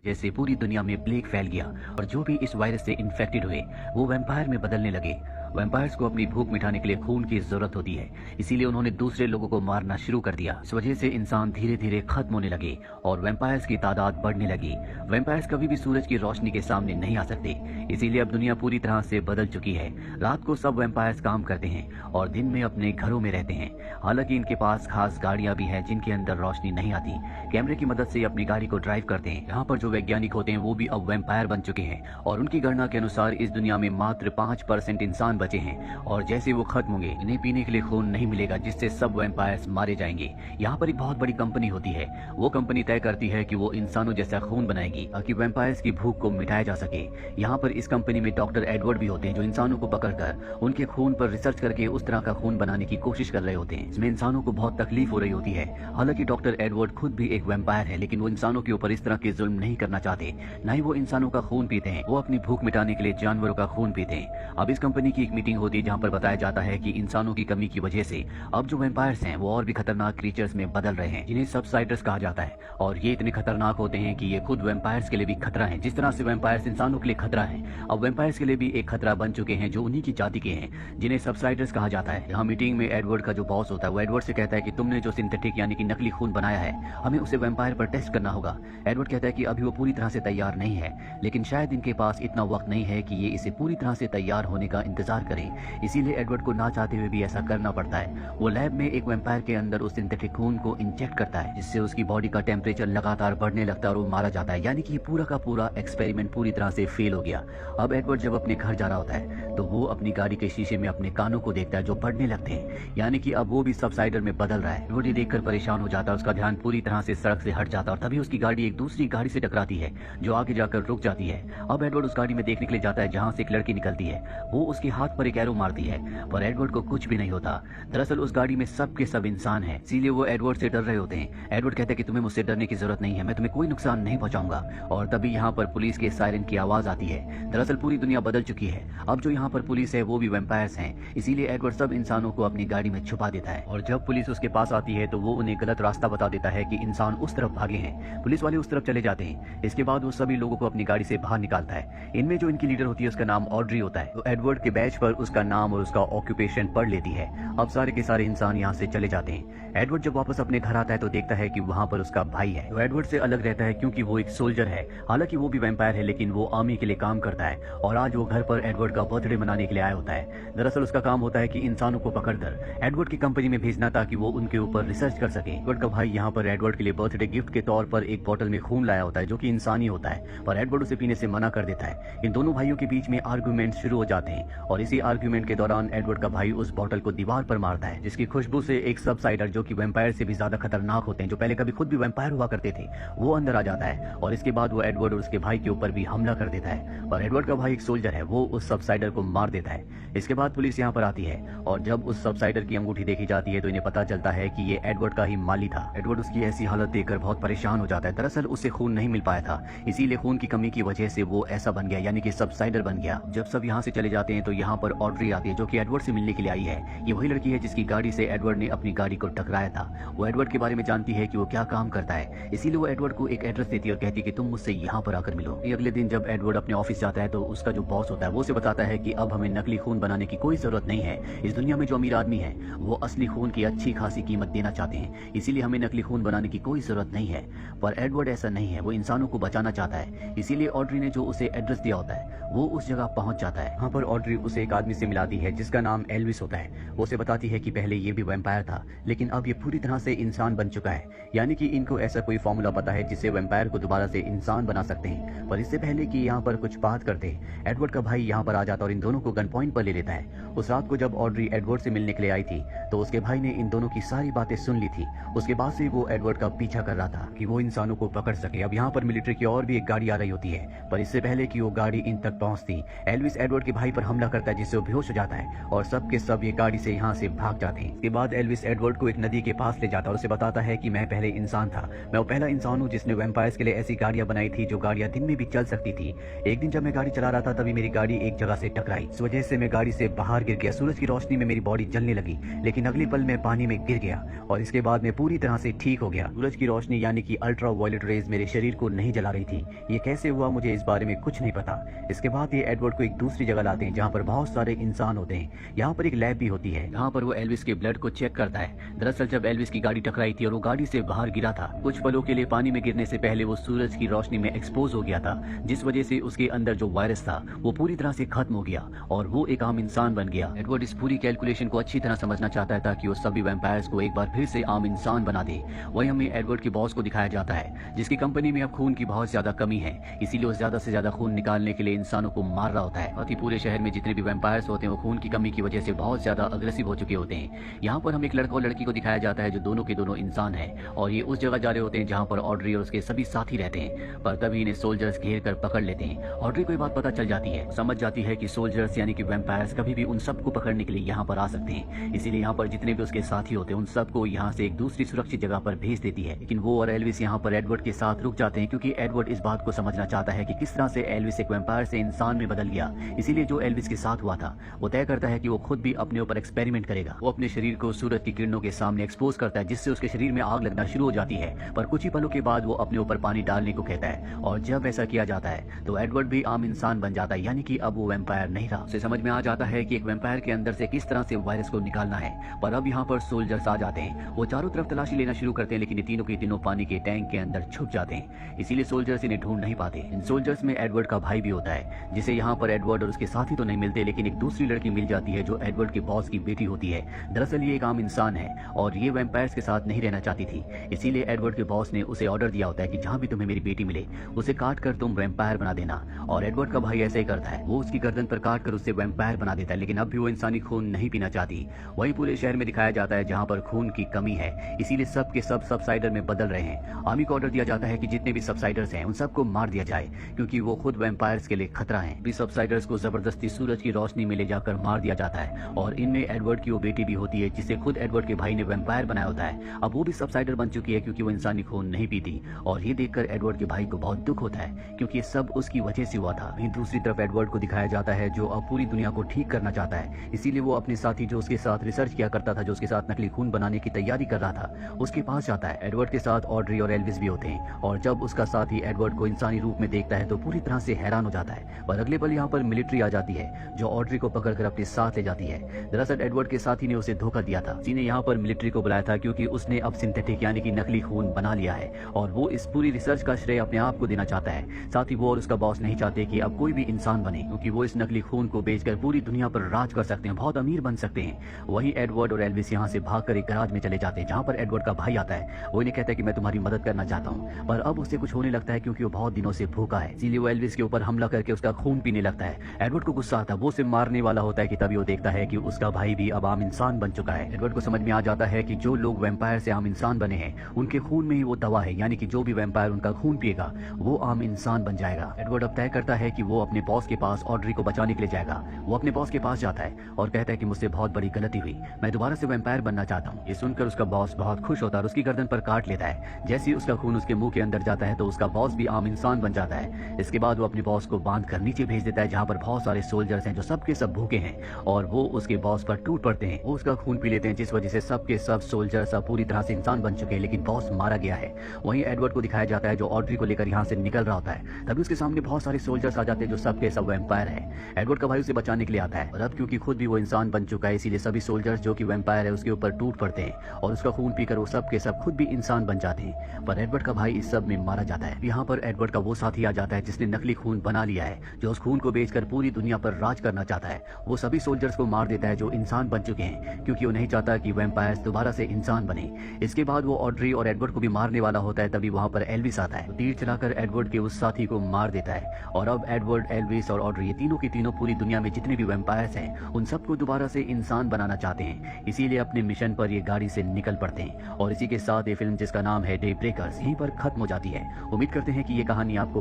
जैसे पूरी दुनिया में प्लेग फैल गया और जो भी इस वायरस से इन्फेक्टेड हुए वो वैम्पायर में बदलने लगे। वैम्पायर्स को अपनी भूख मिटाने के लिए खून की जरूरत होती है, इसीलिए उन्होंने दूसरे लोगों को मारना शुरू कर दिया। इस वजह से इंसान धीरे धीरे खत्म होने लगे और वैम्पायर्स की तादाद बढ़ने लगी। वैम्पायर्स कभी भी सूरज की रोशनी के सामने नहीं आ सकते, इसीलिए अब दुनिया पूरी तरह से बदल चुकी है। रात को सब वैम्पायर्स काम करते हैं और दिन में अपने घरों में रहते हैं। हालांकि इनके पास खास गाड़ियां भी हैं जिनके अंदर रोशनी नहीं आती। कैमरे की मदद से अपनी गाड़ी को ड्राइव करते हैं। यहाँ पर जो वैज्ञानिक होते हैं वो भी अब वैम्पायर बन चुके हैं और उनकी गणना के अनुसार इस दुनिया में मात्र 5% इंसान बचे हैं और जैसे वो खत्म होंगे इन्हें पीने के लिए खून नहीं मिलेगा, जिससे सब वैम्पायर्स मारे जाएंगे। यहाँ पर एक बहुत बड़ी कंपनी होती है, वो कंपनी तय करती है कि वो इंसानों जैसा खून बनाएगी ताकि वैम्पायर्स की भूख को मिटाया जा सके। यहाँ पर इस कंपनी में डॉक्टर एडवर्ड भी होते हैं जो इंसानों को पकड़कर उनके खून पर रिसर्च करके उस तरह का खून बनाने की कोशिश कर रहे होते हैं। इसमें इंसानों को बहुत तकलीफ हो रही होती है। हालांकि डॉक्टर एडवर्ड खुद भी एक वैम्पायर है, लेकिन वो इंसानों के ऊपर इस तरह के जुल्म नहीं करना चाहते। न ही वो इंसानों का खून पीते हैं, वो अपनी भूख मिटाने के लिए जानवरों का खून पीते हैं। अब इस कंपनी की एक मीटिंग होती है जहाँ पर बताया जाता है कि इंसानों की कमी की वजह से अब जो वैम्पायर्स हैं वो और भी खतरनाक क्रीचर्स में बदल रहे हैं, जिन्हें सबसाइडर्स कहा जाता है। और ये इतने खतरनाक होते हैं कि ये खुद वैम्पायर्स के लिए भी खतरा है। जिस तरह से वैम्पायर्स इंसानों के लिए खतरा है, अब वैम्पायर्स के लिए भी एक खतरा बन चुके हैं जो उन्हीं की जाति के हैं, जिन्हें सबसाइडर्स कहा जाता है। यहाँ मीटिंग में एडवर्ड का जो बॉस होता है वो एडवर्ड से कहता है कि तुमने जो सिंथेटिक यानी कि नकली खून बनाया है हमें उसे वैम्पायर पर टेस्ट करना होगा। एडवर्ड कहता है कि अभी वो पूरी तरह से तैयार नहीं है, लेकिन शायद इनके पास इतना वक्त नहीं है कि ये इसे पूरी तरह से तैयार होने का इंतजार करें। इसीलिए एडवर्ड को ना चाहते हुए भी ऐसा करना पड़ता है। वो लैब में एक वैम्पायर के अंदर उस सिंथेटिक खून को इंजेक्ट करता है, जिससे उसकी बॉडी का टेम्परेचर लगातार बढ़ने लगता है और वो मारा जाता है। यानी कि पूरा का पूरा एक्सपेरिमेंट पूरी तरह से फेल हो गया। अब एडवर्ड जब अपने घर जा रहा होता है तो वो अपनी गाड़ी के शीशे में अपने कानों को देखता है जो बढ़ने लगते हैं, यानी कि अब वो भी सबसाइडर में बदल रहा है। एडवर्ड ये देखकर परेशान हो जाता है, उसका ध्यान पूरी तरह से सड़क से हट जाता है और तभी उसकी गाड़ी एक दूसरी गाड़ी से टकराती है जो आगे जाकर रुक जाती है। अब एडवर्ड उस गाड़ी में देखने के लिए जाता है जहाँ से एक लड़की निकलती है। वो उसके हाथ पर एक एरो मारती है पर एडवर्ड को कुछ भी नहीं होता। दरअसल उस गाड़ी में सब के सब इंसान हैं, इसीलिए वो एडवर्ड से डर रहे होते हैं। एडवर्ड कहता है कि तुम्हें मुझसे डरने की जरूरत नहीं है, मैं तुम्हें कोई नुकसान नहीं पहुंचाऊंगा। और तभी यहाँ पर पुलिस के सायरन की आवाज आती है। दरअसल पूरी दुनिया बदल चुकी है, अब जो यहाँ पर पुलिस है वो भी वैम्पायर्स हैं, इसीलिए एडवर्ड सब इंसानों को अपनी गाड़ी में छुपा देता है। और जब पुलिस उसके पास आती है तो वो उन्हें गलत रास्ता बता देता है कि इंसान उस तरफ भागे हैं। पुलिस वाले उस तरफ चले जाते हैं। इसके बाद वो सभी लोगों को अपनी गाड़ी से बाहर निकालता है। इनमें जो इनकी लीडर होती है उसका नाम ऑड्री होता है, तो एडवर्ड के बैच पर उसका नाम और उसका ऑक्यूपेशन पढ़ लेती है। अब सारे के सारे इंसान यहाँ से चले जाते हैं। एडवर्ड जब वापस अपने घर आता है तो देखता है कि वहाँ पर उसका भाई है, जो एडवर्ड से अलग रहता है क्योंकि वो एक सोल्जर है। हालांकि वो भी वैम्पायर है, लेकिन वो आर्मी के लिए काम करता है और आज वो घर पर एडवर्ड का बर्थडे मनाने के लिए आया होता है। दरअसल उसका काम होता है कि इंसानों को पकड़कर एडवर्ड की कंपनी में भेजना ताकि वो उनके ऊपर रिसर्च कर सके। एडवर्ड का भाई यहाँ पर एडवर्ड के लिए बर्थडे गिफ्ट के तौर पर एक बोतल में खून लाया होता है जो कि इंसानी होता है, पर एडवर्ड उसे पीने से मना कर देता है। इन दोनों भाइयों के बीच में आर्गुमेंट शुरू हो जाते हैं और इसी आर्गुमेंट के दौरान एडवर्ड का भाई उस बोतल को दीवार पर मारता है, जिसकी खुशबू से एक सबसाइडर जो कि वैम्पायर से भी ज्यादा खतरनाक होते हैं, जो पहले कभी खुद भी वैम्पायर हुआ करते थे, वो अंदर आ जाता है और इसके बाद वो एडवर्ड और उसके भाई के ऊपर भी हमला कर देता है। पर एडवर्ड का भाई एक सोल्जर है, वो उस सबसाइडर को मार देता है। इसके बाद पुलिस यहाँ पर आती है और जब उस सबसाइडर की अंगूठी देखी जाती है तो इन्हें पता चलता है कि ये एडवर्ड का ही माली था। एडवर्ड उसकी ऐसी हालत देखकर बहुत परेशान हो जाता है। दरअसल उसे खून नहीं मिल पाया था, इसीलिए खून की कमी की वजह से वो ऐसा बन गया, यानी कि सबसाइडर बन गया। जब सब यहाँ से चले जाते हैं तो यहाँ पर ऑड्री आती है जो कि एडवर्ड से मिलने के लिए आई है। ये वही लड़की है जिसकी गाड़ी से एडवर्ड ने अपनी गाड़ी को टकराया था। वो एडवर्ड के बारे में जानती है कि वो क्या काम करता है, इसीलिए वो एडवर्ड को एक एड्रेस देती है और कहती है कि तुम मुझसे यहाँ पर आकर मिलो। अगले दिन जब एडवर्ड अपने ऑफिस जाता है तो उसका जो बॉस होता है वो उसे बताता है कि अब हमें नकली खून बनाने की कोई जरूरत नहीं है। इस दुनिया में जो अमीर आदमी है वो असली खून की अच्छी खासी कीमत देना चाहते हैं, इसीलिए हमें नकली खून बनाने की कोई जरूरत नहीं है। पर एडवर्ड ऐसा नहीं है, वो इंसानों को बचाना चाहता है, इसीलिए ऑड्री ने जो उसे एड्रेस दिया होता है वो उस जगह पहुंच जाता है। वहाँ पर ऑड्री उसे एक आदमी से मिलाती है जिसका नाम एल्विस होता है। वो उसे बताती है कि पहले ये भी वैम्पायर था, लेकिन अब ये पूरी तरह से इंसान बन चुका है, यानी कि इनको ऐसा कोई फॉर्मूला पता है जिससे वैम्पायर को दोबारा से इंसान बना सकते हैं। पर इससे पहले कि यहाँ पर कुछ बात करते, एडवर्ड का भाई यहाँ पर आ जाता और इन दोनों को गन पॉइंट पर ले लेता है। उस रात को जब ऑड्री एडवर्ड से मिलने के लिए आई थी तो उसके भाई ने इन दोनों की सारी बातें सुन ली थी। उसके बाद से वो एडवर्ड का पीछा कर रहा था कि वो इंसानों को पकड़ सके। अब यहाँ पर मिलिट्री की और भी एक गाड़ी आ रही होती है, पर इससे पहले कि वो गाड़ी इन तक पहुंचती एल्विस एडवर्ड के भाई पर हमला करता है जिससे वो बेहोश हो जाता है और सब के सब ये गाड़ी से यहाँ से भाग जाते हैं। इसके बाद एल्विस एडवर्ड को एक नदी के पास ले जाता और उसे बताता है कि मैं पहले इंसान था, मैं वो पहला इंसान हूँ जिसने वैम्पायर्स के लिए ऐसी गाड़ियां बनाई थी जो गाड़ियां दिन में भी चल सकती थी। एक दिन जब मैं गाड़ी चला रहा था तभी मेरी गाड़ी एक जगह से टकराई, इस वजह से मैं गाड़ी से बाहर गिर गया। सूरज की रोशनी में मेरी बॉडी जलने लगी, लेकिन अगले पल मैं पानी में गिर गया और इसके बाद मैं पूरी तरह से ठीक हो गया। सूरज की रोशनी यानी कि अल्ट्रा वायलेट रेज मेरे शरीर को नहीं जला रही थी। ये कैसे हुआ मुझे इस बारे में कुछ नहीं पता। इसके बाद ये एडवर्ड को एक दूसरी जगह लाते हैं जहाँ पर बहुत सारे इंसान होते हैं। यहाँ पर एक लैब भी होती है जहाँ पर वो एल्विस के ब्लड को चेक करता है। दरअसल जब एल्विस की गाड़ी टकराई थी और वो गाड़ी से बाहर गिरा था, कुछ पलों के लिए पानी में गिरने से पहले वो सूरज की रोशनी में एक्सपोज हो गया था, जिस वजह से उसके अंदर जो वायरस था वो पूरी तरह से खत्म हो गया और वो एक आम इंसान बन गया। एडवर्ड इस पूरी कैलकुलेशन को अच्छी तरह समझना चाहता है ताकि वो सभी वैम्पायर्स को एक बार फिर से आम इंसान बना दे। वही हमें एडवर्ड के बॉस को दिखाया जाता है, जिसकी कंपनी में अब खून की बहुत ज्यादा कमी है, इसीलिए वो ज्यादा से ज्यादा खून निकालने के लिए इंसानों को मार रहा होता है। साथ ही पूरे शहर में जितने भी वैम्पायर्स होते हैं वो खून की कमी की वजह से बहुत ज्यादा अग्रेसिव हो चुके होते हैं। यहाँ पर हम एक लड़का और लड़की को दिखाया जाता है जो दोनों के दोनों इंसान है और ये उस जगह जा रहे होते हैं जहाँ पर ऑड्री और उसके सभी साथी रहते हैं। पर तभी इन्हें सोल्जर्स घेर कर पकड़ लेते हैं। ऑड्री को ये बात पता चल जाती है, समझ जाती है कि सोल्जर्स यानी कि वैम्पायर्स कभी भी उन सबको पकड़ने के लिए यहाँ पर आ सकते हैं, इसीलिए यहाँ पर जितने भी उसके साथी होते हैं उन सबको यहाँ से एक दूसरी सुरक्षित जगह पर भेज देती है। लेकिन वो और एल्विस यहाँ पर एडवर्ड के साथ रुक जाते हैं क्योंकि एडवर्ड इस बात को समझना चाहता है कि किस तरह से एल्विस एक वैम्पायर से इंसान में बदल गया। इसीलिए जो एल्विस के साथ हुआ था वो तय करता है कि वो खुद भी अपने ऊपर एक्सपेरिमेंट करेगा। वो अपने शरीर को सूरज की किरणों के सामने एक्सपोज करता है, जिससे उसके शरीर में आग लगना शुरू हो जाती है। पर कुछ ही पलों के बाद वो अपने ऊपर पानी डालने को कहता है और जब ऐसा किया जाता है तो एडवर्ड भी आम इंसान बन जाता है, यानी कि अब वो वैम्पायर नहीं रहा। उसे समझ में आ जाता है कि एक वैम्पायर के अंदर से किस तरह से वायरस को निकालना है। पर अब यहाँ पर सोल्जर्स आ जाते हैं। वो चारों तरफ तलाशी लेना शुरू करते हैं, लेकिन ये तीनों के तीनों पानी के टैंक के अंदर छुप जाते हैं, इसीलिए सोल्जर्स इन्हें ढूंढ नहीं पाते। इन सोल्जर्स में एडवर्ड का भाई भी होता है, जिसे यहाँ पर एडवर्ड और उसके साथी तो नहीं मिलते, लेकिन एक दूसरी लड़की मिल जाती है जो एडवर्ड के बॉस की बेटी होती है। दरअसल ये एक आम इंसान है और ये वैम्पायर्स के साथ नहीं रहना चाहती थी, इसीलिए एडवर्ड के बॉस ने उसे ऑर्डर दिया होता है कि जहाँ भी तुम्हें मेरी बेटी मिले उसे काट कर तुम वैम्पायर बना देना। और एडवर्ड का भाई ऐसा ही करता है, वो उसकी गर्दन पर काट कर उसे वैम्पायर बना देता है, लेकिन अब भी वो इंसानी खून नहीं पीना चाहती। वही पूरे शहर में दिखाया जाता है जहाँ पर खून की कमी है, इसीलिए सब के सब सबसाइडर में बदल रहे हैं। आर्मी को ऑर्डर दिया जाता है कि जितने भी सबसाइडर्स हैं उन सबको मार दिया जाए, क्योंकि वो खुद वैम्पायर्स के लिए खतरा है। भी सबसाइडर्स को जबरदस्ती सूरज की रोशनी में ले जाकर मार दिया जाता है और इनमें एडवर्ड की वो बेटी भी होती है जिसे खुद एडवर्ड के भाई ने वैम्पायर बनाया होता है। अब वो भी सबसाइडर बन चुकी है क्योंकि वो इंसानी खून नहीं पीती और ये देखकर एडवर्ड के भाई को बहुत दुख होता है क्योंकि ये सब उसकी वजह से हुआ था। वहीं दूसरी तरफ एडवर्ड को दिखाया जाता है जो अब पूरी दुनिया को ठीक करना चाहता है, इसीलिए वो अपने साथी जो उसके साथ रिसर्च किया करता था, जो उसके साथ नकली खून बनाने की तैयारी कर रहा था, उसके पास जाता है। एडवर्ड के साथ ऑड्री और एल्विस भी होते हैं और जब उसका साथी एडवर्ड को इंसानी रूप में देखता है तो पूरी तरह से हैरान हो जाता है। पर अगले पल यहाँ पर मिलिट्री आ जाती है जो ऑड्री को पकड़कर अपने साथ ले जाती है। दरअसल एडवर्ड के साथी ने उसे धोखा दिया था। उसी ने यहाँ पर मिलिट्री को बुलाया था क्योंकि उसने अब सिंथेटिक यानी कि नकली खून बना लिया है और वो इस पूरी रिसर्च का श्रेय अपने आप को देना चाहता है। साथ ही वो और उसका बॉस नहीं चाहते कि अब कोई भी इंसान बने, क्योंकि वो इस नकली खून को बेचकर पूरी दुनिया पर राज कर सकते हैं, बहुत अमीर बन सकते हैं। वहीं एडवर्ड और एल्विस यहाँ से भागकर एक गराज में चले जाते हैं जहाँ पर एडवर्ड का भाई आता है। वो इन्हें कहता है कि मैं तुम्हारी मदद करना चाहता हूँ, पर अब उससे कुछ होने लगता है क्योंकि वो बहुत दिनों से भूखा है, इसीलिए वो एल्विस के ऊपर हमला करके उसका खून पीने लगता है। एडवर्ड को गुस्सा आता है, वो उसे मारने वाला होता है कि तभी वो देखता है कि उसका भाई भी अब आम इंसान बन चुका है। एडवर्ड को समझ में आ जाता है कि जो लोग वैम्पायर से आम इंसान बने हैं उनके खून में ही वो दवा है, यानी कि जो भी वैम्पायर उनका खून पिएगा वो आम इंसान बन जाएगा। एडवर्ड अब तय करता है कि वो अपने बॉस के पास ऑड्री को बचाने के लिए जाएगा। वो अपने बॉस के पास जाता है और कहता है कि मुझसे बहुत बड़ी गलती हुई, मैं दोबारा से वैम्पायर बनना चाहता हूँ। ये सुनकर उसका बॉस बहुत खुश होता है और उसकी गर्दन पर काट लेता है। जैसे ही उसका खून उसके मुंह के अंदर जाता है तो उसका बॉस भी आम इंसान बन जाता है। इसके बाद वो अपने बॉस को बांध कर नीचे भेज देता है जहाँ पर बहुत सारे सोल्जर्स हैं जो सबके सब भूखे हैं और वो उसके बॉस पर टूट पड़ते हैं। वो उसका खून पी लेते हैं जिस वजह से सबके सब सोल्जर्स अब पूरी तरह से इंसान बन चुके हैं, लेकिन बॉस मारा गया है। वहीं एडवर्ड को दिखाया जाता है जो ऑड्री को लेकर यहाँ से निकल रहा होता है। तभी उसके सामने बहुत सारे सोल्जर्स आ जाते हैं जो सबके सब वैम्पायर है। एडवर्ड का भाई उसे बचाने के लिए आता है और अब क्योंकि खुद भी वो इंसान बन चुका है इसीलिए सभी सोल्जर्स जो कि वैम्पायर है उसके ऊपर टूट पड़ते हैं और उसका खून पीकर वो सब के सब खुद भी इंसान बन जाते हैं। पर एडवर्ड का भाई इस सब में मारा जाता है। यहाँ पर एडवर्ड का वो साथी आ जाता है जिसने नकली खून बना लिया है, जो उस खून को बेचकर पूरी दुनिया पर राज करना चाहता है। वो सभी सोल्जर्स को मार देता है जो इंसान बन चुके हैं क्योंकि वो नहीं चाहता कि वैम्पायर्स दोबारा से इंसान बने। इसके बाद वो ऑड्री और एडवर्ड को भी मारने वाला होता है। तभी वहाँ पर एल्विस आता है, तीर चलाकर एडवर्ड के उस साथी को मार देता है और अब एडवर्ड, एल्विस और ऑड्री ये तीनों की तीनों पूरी दुनिया में जितने भी वैम्पायर्स हैं उन सबको दोबारा से इंसान बनाना चाहते हैं। इसीलिए अपने मिशन पर ये गाड़ी से निकल पड़ते हैं और इसी के साथ ये फिल्म जिसका नाम है डे ब्रेकर्स यहीं पर खत्म हो जाती है। उम्मीद करते हैं कि ये कहानी आपको